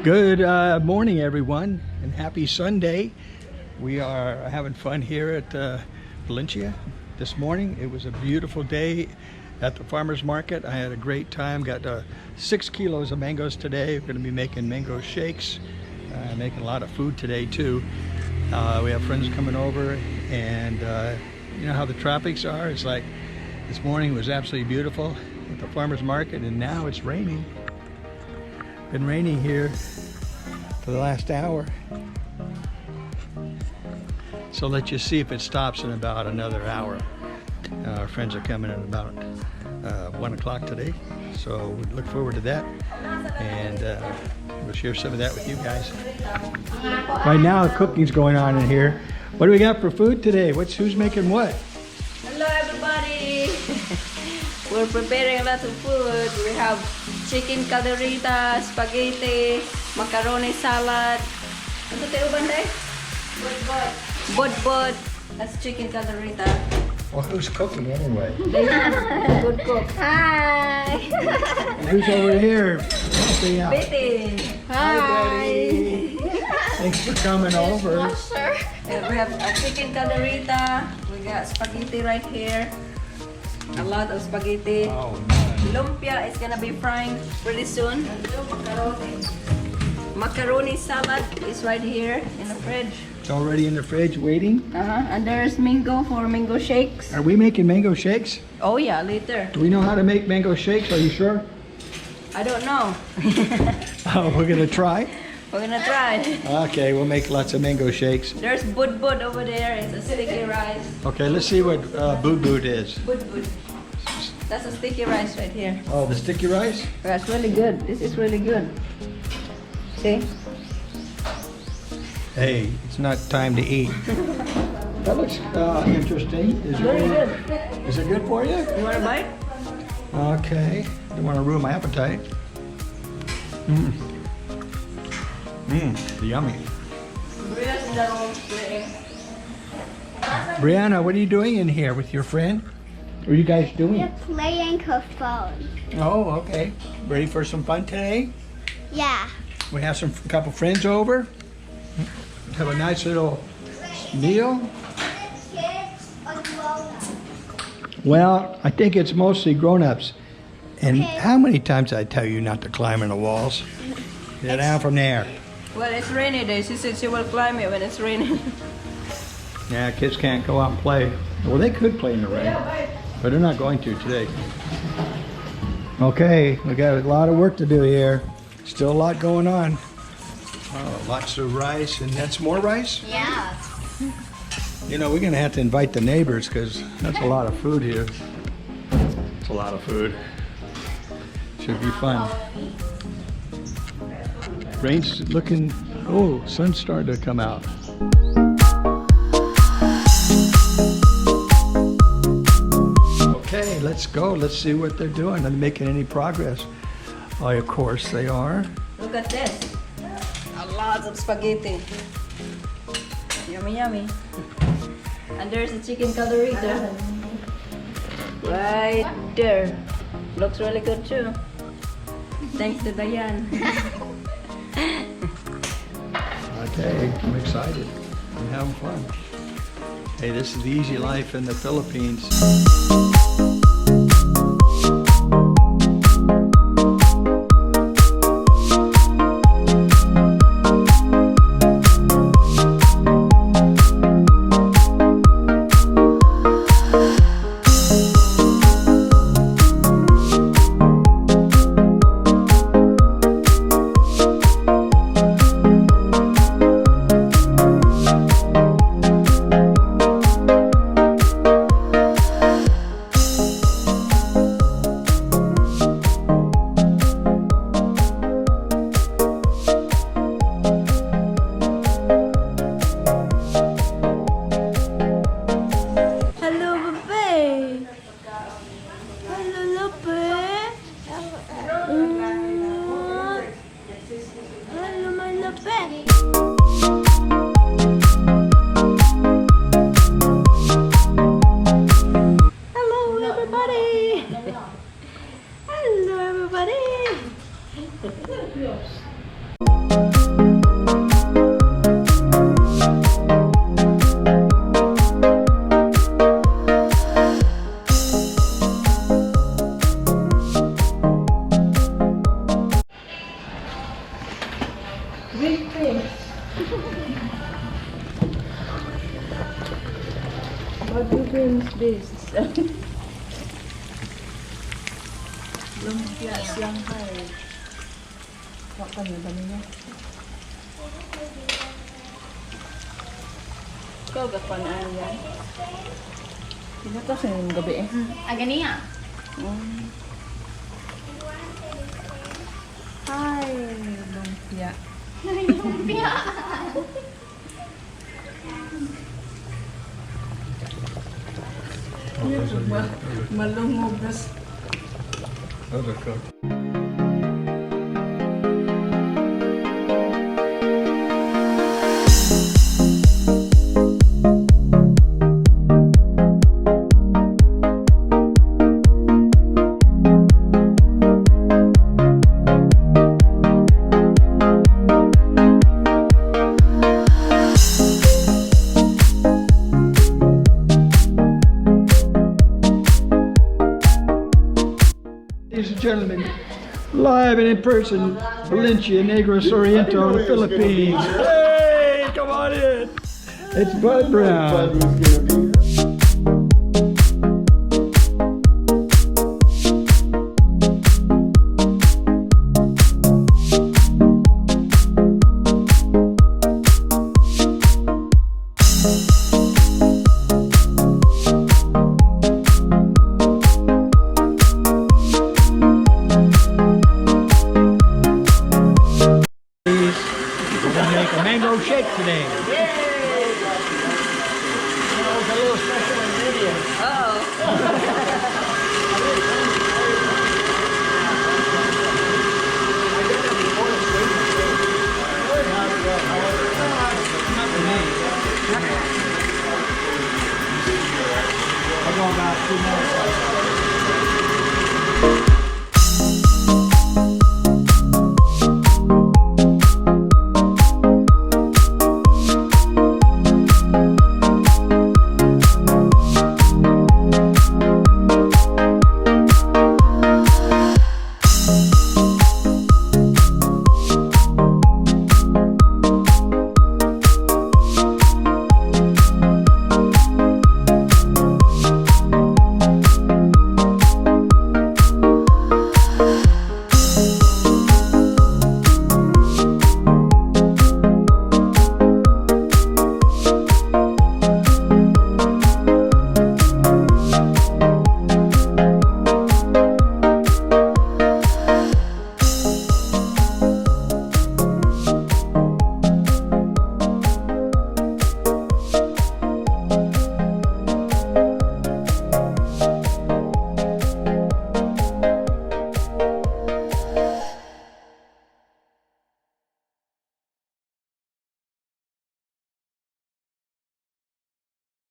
Good morning, everyone, and happy Sunday. We are having fun here at Vixia this morning. It was a beautiful day at the farmer's market. I had a great time. Got 6 kilos of mangoes today. We're going to be making mango shakes, making a lot of food today too. We have friends coming over, and you know how the tropics are. It's like this morning was absolutely beautiful at the farmer's market, and now it's raining. Been raining here for the last hour. So let's just see if it stops in about another hour. Our friends are coming in about 1 o'clock today, so we look forward to that, and we'll share some of that with you guys. Right now, cooking's going on in here. What do we got for food today? Who's making what? Hello, everybody. We're preparing a lot of food. We have chicken calderita, spaghetti, macaroni salad. Ano tayo banday? Bod. That's chicken calderita. Well, who's cooking anyway? Good cook. Hi. And who's over here? Betty. Hi, Betty. Thanks for coming over. We have a chicken calderita. We got spaghetti right here. A lot of spaghetti. Oh, man. Lumpia is gonna be frying pretty soon. Macaroni salad is right here in the fridge. It's already in the fridge waiting. And there's mango for mango shakes. Are we making mango shakes? Oh yeah, later. Do we know how to make mango shakes? Are you sure? I don't know. Oh, we're gonna try. We're gonna try. Okay, we'll make lots of mango shakes. There's bud over there. It's a sticky rice. Okay, let's see what boot is. Bud. That's a sticky rice right here. Oh, the sticky rice? That's really good. This is really good. See? Hey, it's not time to eat. That looks interesting. Very good. Is it good for you? You want a bite? Okay. Don't want to ruin my appetite. Yummy. Brianna, what are you doing in here with your friend? What are you guys doing? We're playing her phone. Oh, okay. Ready for some fun today? Yeah. We have a couple friends over. Have a nice little meal. Well, I think it's mostly grown-ups. And how many times I tell you not to climb on the walls? Get down from there. Well, it's rainy day. She said she will climb it when it's raining. Yeah, kids can't go out and play. Well, they could play in the rain, but they're not going to today. Okay, we got a lot of work to do here. Still a lot going on. Oh, lots of rice, and that's more rice? Yeah. You know, we're gonna have to invite the neighbors because that's a lot of food here. It's a lot of food. Should be fun. Rain's looking, oh, sun's starting to come out. Okay, let's go. Let's see what they're doing. Are they making any progress? Oh, of course they are. Look at this. A lot of spaghetti. Yummy, yummy. And there's a chicken calderita. Right there. Looks really good too. Thanks to Diane. Okay, I'm excited. I'm having fun. Hey, this is the easy life in the Philippines. everybody. is this? Lumpia Shanghai. Kapan na dami niya? Ikaw ba pa na yan? Pinatas na yung gabi eh. Agania. Hi, lumpia. Malungog na. Those are cooked. Ladies and gentlemen, live and in person, Valencia, Negros Oriental, Philippines. Hey, come on in. It's Bud Brown. We're gonna make a mango shake today.